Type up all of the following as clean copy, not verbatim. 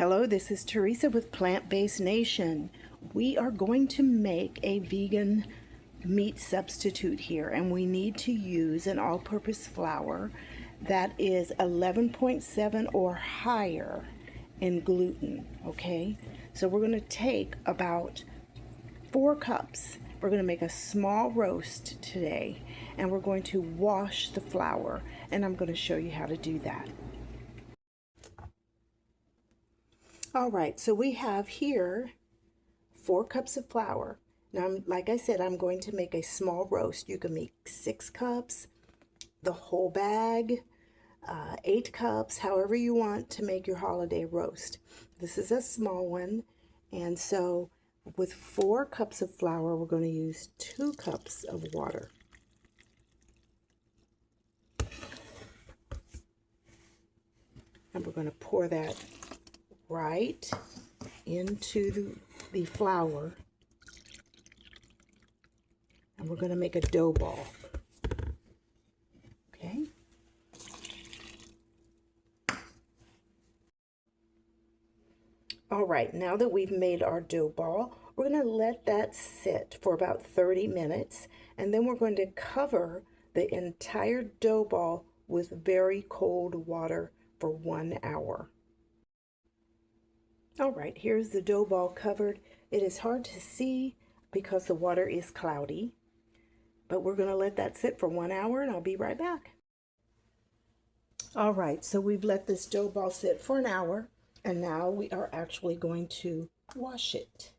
Hello, this is Teresa with Plant Based Nation. We are going to make a vegan meat substitute here, and we need to use an all-purpose flour that is 11.7 or higher in gluten, okay? So we're going to take about 4 cups. We're going to make a small roast today, and we're going to wash the flour, and I'm going to show you how to do that. All right, so we have here 4 cups of flour. Now, like I said, I'm going to make a small roast. You can make 6 cups, the whole bag, 8 cups, however you want to make your holiday roast. This is a small one, and so with 4 cups of flour, we're going to use 2 cups of water. And we're going to pour that right into the flour, and we're going to make a dough ball. Okay. All right, now that we've made our dough ball, we're going to let that sit for about 30 minutes, and then we're going to cover the entire dough ball with very cold water for 1 hour. All right, here's the dough ball covered. It is hard to see because the water is cloudy, but we're going to let that sit for 1 hour, and I'll be right back. All right, so we've let this dough ball sit for 1 hour, and now we are actually going to wash it.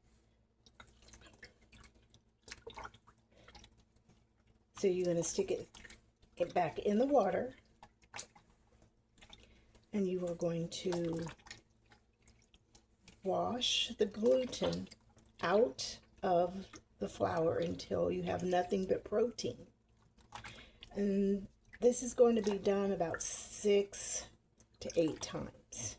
So you're going to stick it back in the water, and you are going to wash the gluten out of the flour until you have nothing but protein. And this is going to be done about 6 to 8 times.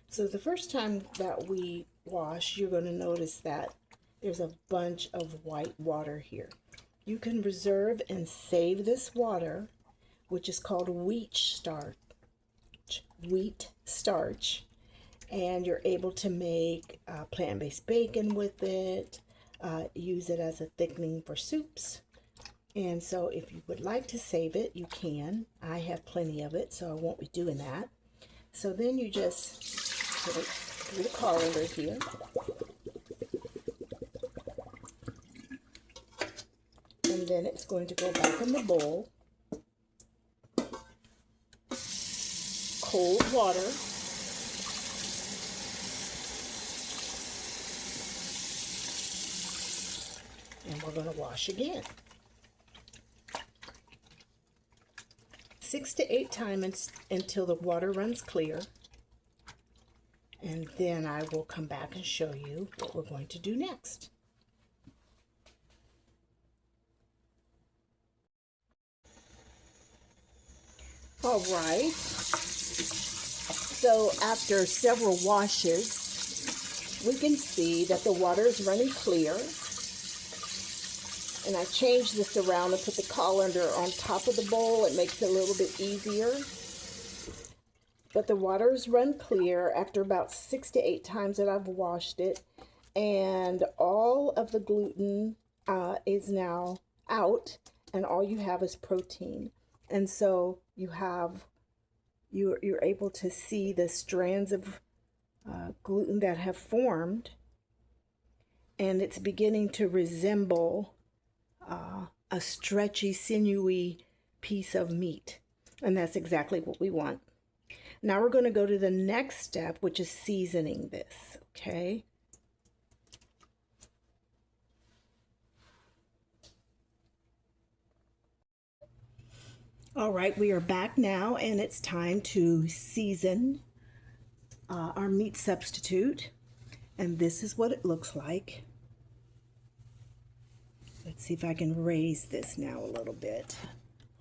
So the first time that we wash, you're going to notice that there's a bunch of white water here. You can reserve and save this water, which is called wheat starch, and you're able to make plant-based bacon with it, use it as a thickening for soups. And so if you would like to save it, you can. I have plenty of it, so I won't be doing that. So then you just put it through the colander here. And then it's going to go back in the bowl. Cold water. And we're going to wash again. 6 to 8 times until the water runs clear. And then I will come back and show you what we're going to do next. All right. So after several washes, we can see that the water is running clear. And I changed this around and put the colander on top of the bowl. It makes it a little bit easier. But the water's run clear after about 6 to 8 times that I've washed it. And all of the gluten is now out, and all you have is protein. And so you're able to see the strands of gluten that have formed, and it's beginning to resemble a stretchy, sinewy piece of meat. And that's exactly what we want. Now we're going to go to the next step, which is seasoning this, okay? All right, we are back now, and it's time to season our meat substitute. And this is what it looks like. Let's see if I can raise this now a little bit.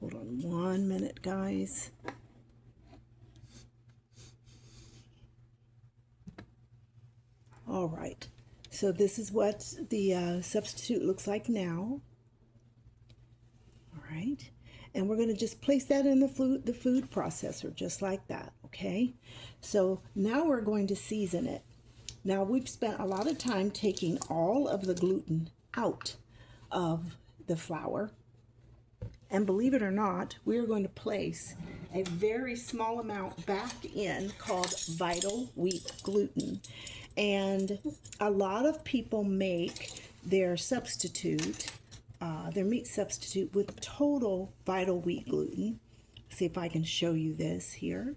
Hold on 1 minute, guys. All right, so this is what the substitute looks like now. All right, And we're going to just place that in the food processor, just like that, okay? So now we're going to season it. Now we've spent a lot of time taking all of the gluten out of the flour. And believe it or not, we're going to place a very small amount back in called Vital Wheat gluten. And a lot of people make their substitute, their meat substitute with total Vital Wheat gluten. See if I can show you this here.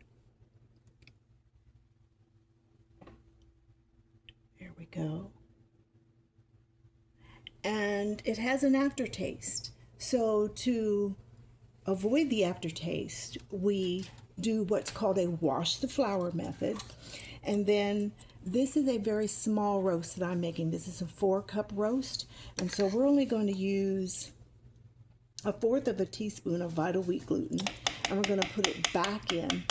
There we go. And it has an aftertaste. So to avoid the aftertaste, we do what's called a wash the flour method. And then this is a very small roast that I'm making. This is a 4-cup roast. And so we're only going to use 1/4 of a teaspoon of Vital Wheat gluten. And we're going to put it back in.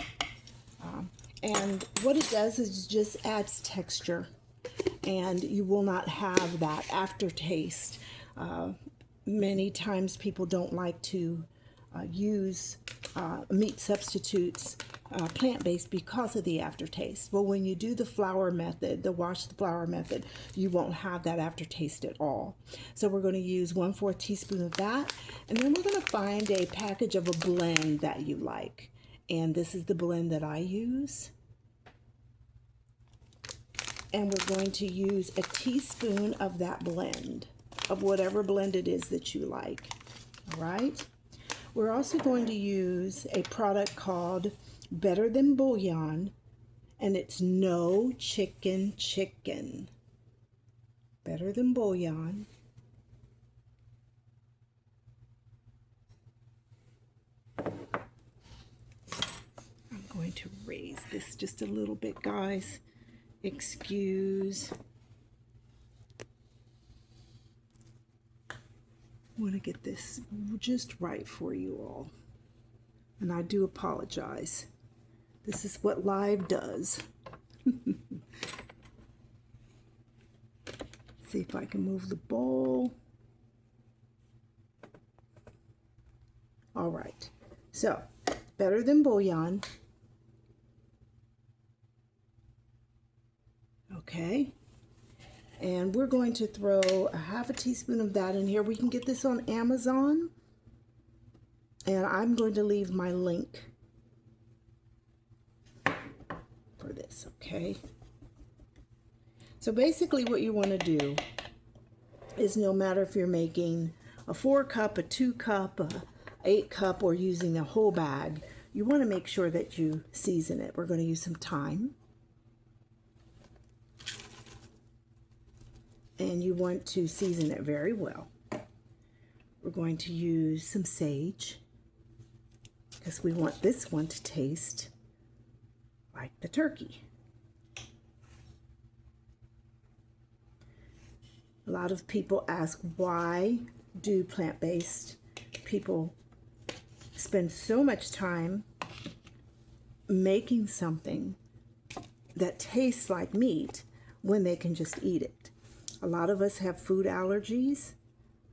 And what it does is just adds texture. And you will not have that aftertaste. Many times people don't like to use meat substitutes, plant-based, because of the aftertaste. Well, when you do the flour method, the wash the flour method, you won't have that aftertaste at all. So we're going to use 1/4 teaspoon of that, and then we're going to find a package of a blend that you like. And this is the blend that I use. And we're going to use a teaspoon of that blend, of whatever blend it is that you like. All right. We're also going to use a product called Better Than Bouillon, and it's no chicken. Better Than Bouillon. I'm going to raise this just a little bit, guys. Excuse. I want to get this just right for you all. And I do apologize. This is what live does. See if I can move the bowl. All right. So, Better Than Bouillon. Okay. And we're going to throw a 1/2 teaspoon of that in here. We can get this on Amazon. And I'm going to leave my link for this, okay? So basically what you want to do is, no matter if you're making a 4-cup, a 2-cup, a 8-cup, or using a whole bag, you want to make sure that you season it. We're going to use some thyme. And you want to season it very well. We're going to use some sage, because we want this one to taste like the turkey. A lot of people ask, why do plant-based people spend so much time making something that tastes like meat when they can just eat it? A lot of us have food allergies,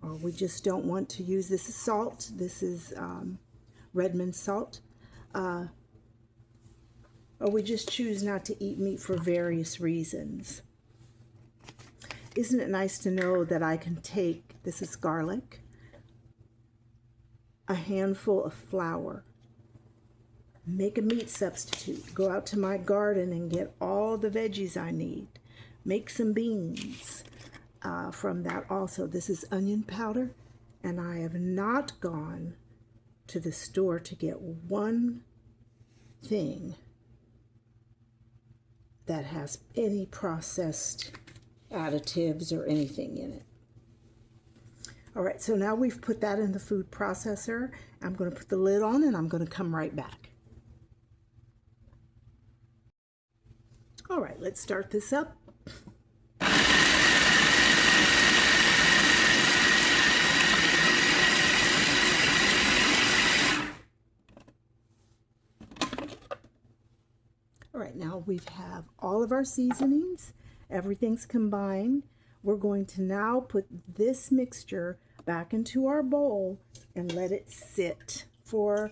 or we just don't want to use, this is salt, this is Redmond salt, or we just choose not to eat meat for various reasons. Isn't it nice to know that I can take, this is garlic, a handful of flour, make a meat substitute, go out to my garden and get all the veggies I need, make some beans from that also. This is onion powder, and I have not gone to the store to get one thing that has any processed additives or anything in it. All right, so now we've put that in the food processor. I'm going to put the lid on, and I'm going to come right back. All right, let's start this up. All right, now we have all of our seasonings. Everything's combined. We're going to now put this mixture back into our bowl and let it sit for,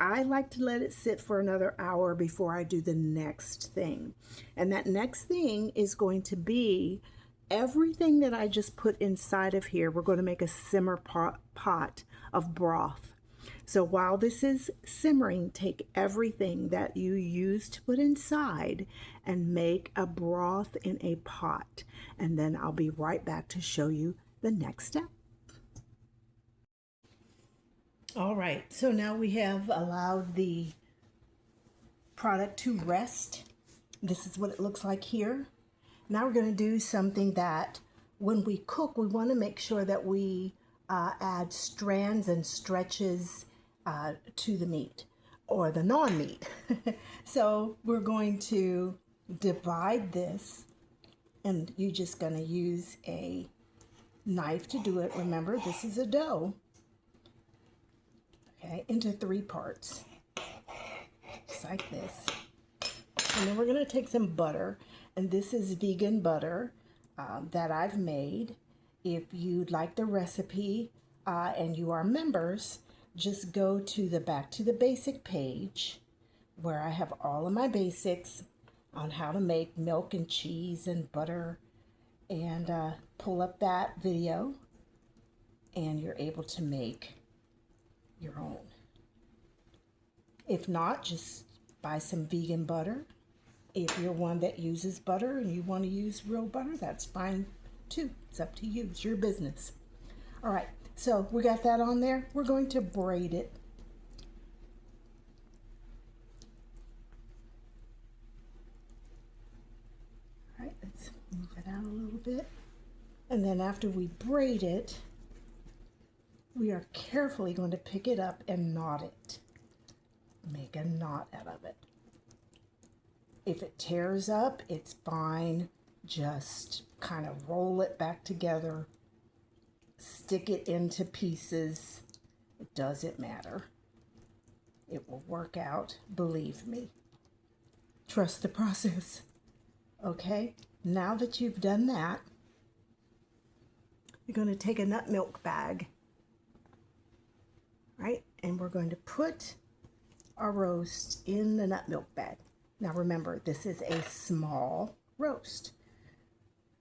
I like to let it sit for another hour before I do the next thing. And that next thing is going to be everything that I just put inside of here. We're going to make a simmer pot of broth. So while this is simmering, take everything that you used to put inside and make a broth in a pot. And then I'll be right back to show you the next step. All right, so now we have allowed the product to rest. This is what it looks like here. Now we're going to do something that when we cook, we want to make sure that we add strands and stretches to the meat or the non-meat. So we're going to divide this, and you're just going to use a knife to do it. Remember, this is a dough. Okay, into 3 parts, just like this. And then we're going to take some butter, and this is vegan butter that I've made. If you'd like the recipe and you are members, just go to the Back to the Basic page where I have all of my basics on how to make milk and cheese and butter, and pull up that video, and you're able to make your own. If not, just buy some vegan butter. If you're one that uses butter and you want to use real butter, that's fine too. It's up to you. It's your business. All right, so we got that on there. We're going to braid it. All right, let's move it out a little bit. And then after we braid it, we are carefully going to pick it up and knot it. Make a knot out of it. If it tears up, it's fine. Just kind of roll it back together. Stick it into pieces. It doesn't matter. It will work out, believe me. Trust the process. Okay, now that you've done that, you're going to take a nut milk bag. Right, and we're going to put our roast in the nut milk bag. Now remember, this is a small roast.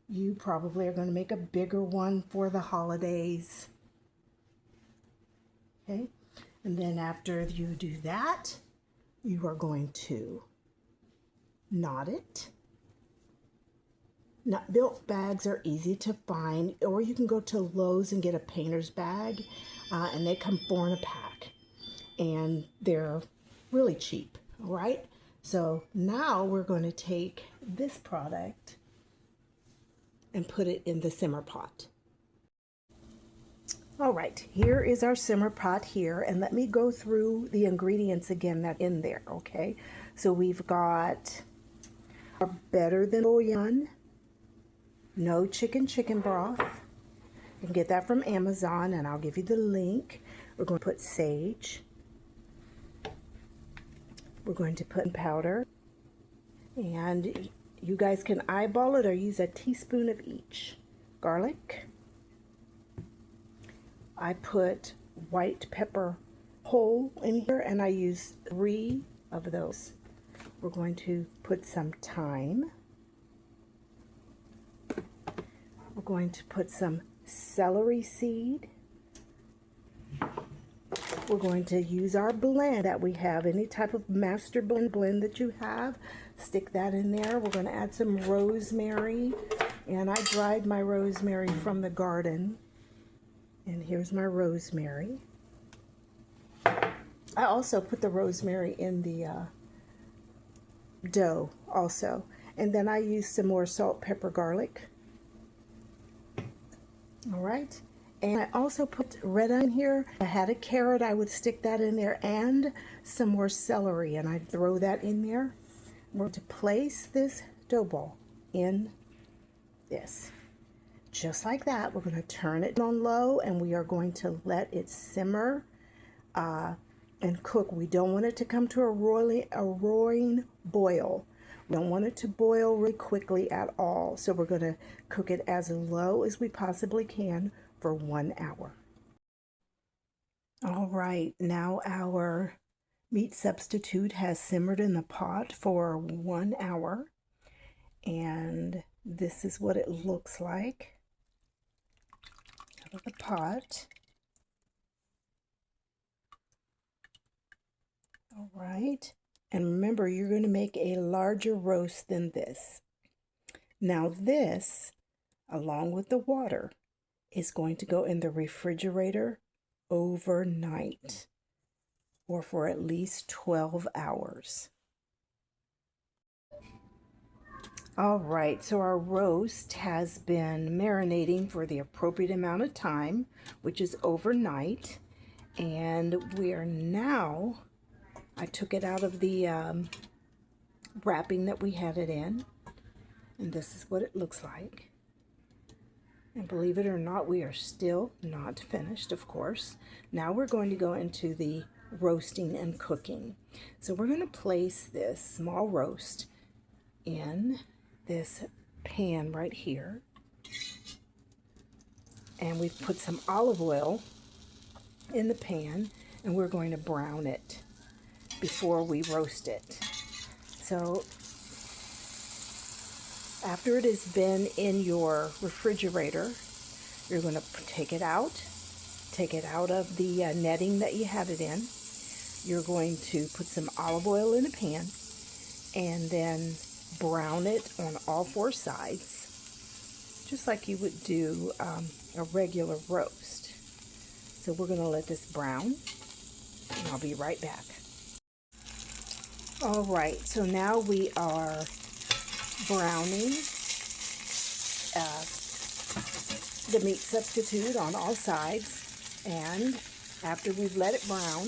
You probably are going to make a bigger one for the holidays. Okay, and then after you do that, you are going to knot it. Nut milk bags are easy to find, or you can go to Lowe's and get a painter's bag, and they come 4 in a pack, and they're really cheap. All right, so now we're going to take this product and put it in the simmer pot. All right, here is our simmer pot here, and let me go through the ingredients again that's in there. Okay, so we've got our Better Than Bouillon no chicken broth. You can get that from Amazon, and I'll give you the link. We're going to put sage. We're going to put in powder, and you guys can eyeball it or use a teaspoon of each. Garlic. I put white pepper whole in here, and I use 3 of those. We're going to put some thyme. We're going to put some celery seed. We're going to use our blend that we have, any type of master blend that you have. Stick that in there. We're going to add some rosemary, and I dried my rosemary from the garden. And here's my rosemary. I also put the rosemary in the dough also. And then I use some more salt, pepper, garlic. All right, and I also put red onion here. If I had a carrot, I would stick that in there, and some more celery, and I'd throw that in there. We're going to place this dough ball in this. Just like that, we're going to turn it on low, and we are going to let it simmer and cook. We don't want it to come to a roaring boil. We don't want it to boil really quickly at all. So we're going to cook it as low as we possibly can for 1 hour. All right, now our meat substitute has simmered in the pot for 1 hour, and this is what it looks like out of the pot. All right, and remember, you're going to make a larger roast than this. Now this, along with the water, is going to go in the refrigerator overnight, or for at least 12 hours. All right, so our roast has been marinating for the appropriate amount of time, which is overnight. And we are now, I took it out of the wrapping that we had it in, and this is what it looks like. And believe it or not, we are still not finished, of course. Now we're going to go into the roasting and cooking. So we're going to place this small roast in this pan right here. And we've put some olive oil in the pan, and we're going to brown it before we roast it. So after it has been in your refrigerator, you're going to take it out of the netting that you had it in. You're going to put some olive oil in a pan and then brown it on all four sides, just like you would do a regular roast. So we're going to let this brown, and I'll be right back. All right, so now we are browning the meat substitute on all sides, and after we've let it brown,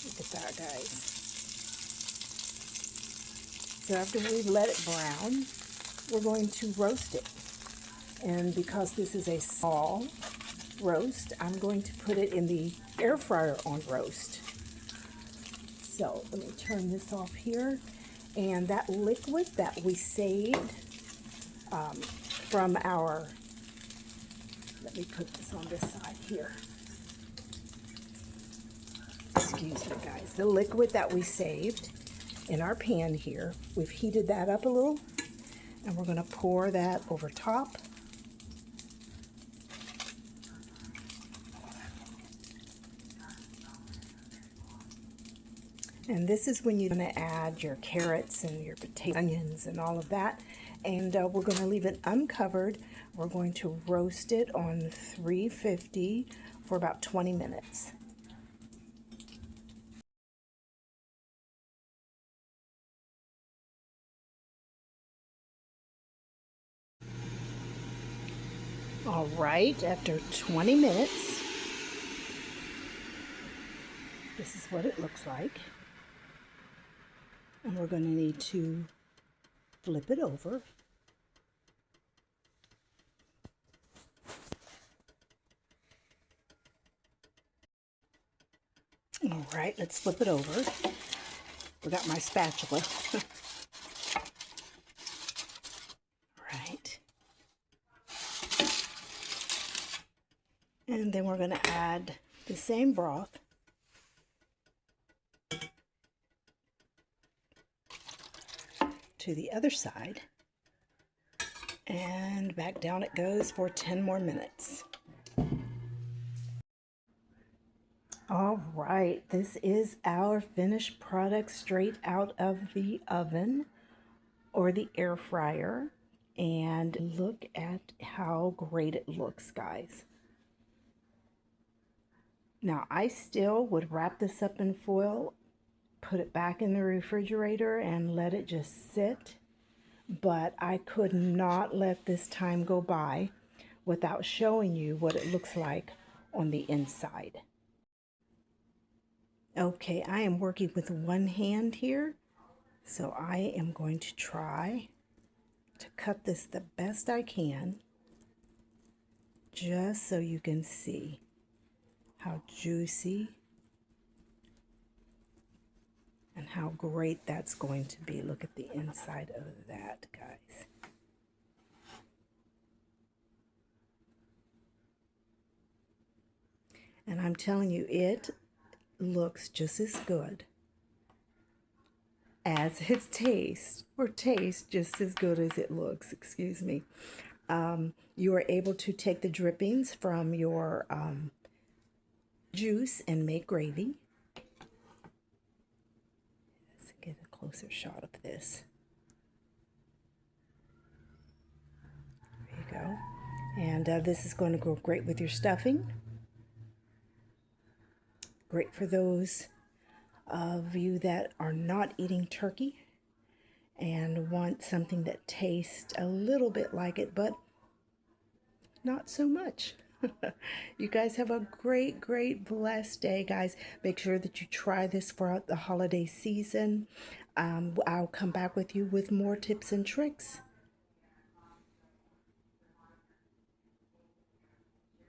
look at that, guys. So after we've let it brown, we're going to roast it. And because this is a small roast, I'm going to put it in the air fryer on roast. So let me turn this off here. And that liquid that we saved from our, let me put this on this side here. Excuse me, guys. The liquid that we saved in our pan here, we've heated that up a little, and we're going to pour that over top. And this is when you're going to add your carrots and your potato, onions, and all of that. And we're going to leave it uncovered. We're going to roast it on 350 for about 20 minutes. All right, after 20 minutes, this is what it looks like. And we're going to need to flip it over. All right, let's flip it over. Forgot my spatula. Right. And then we're going to add the same broth to the other side. And back down it goes for 10 more minutes. All right, this is our finished product straight out of the oven or the air fryer. And look at how great it looks, guys. Now, I still would wrap this up in foil, put it back in the refrigerator, and let it just sit. But I could not let this time go by without showing you what it looks like on the inside. Okay, I am working with one hand here, so I am going to try to cut this the best I can, just so you can see how juicy and how great that's going to be. Look at the inside of that, guys. I'm telling you, it looks just as good as its taste, or tastes just as good as it looks, excuse me. You are able to take the drippings from your juice and make gravy. Let's get a closer shot of this. There you go. And this is going to go great with your stuffing. Great for those of you that are not eating turkey and want something that tastes a little bit like it, but not so much. You guys have a great, blessed day, guys. Make sure that you try this throughout the holiday season. I'll come back with you with more tips and tricks.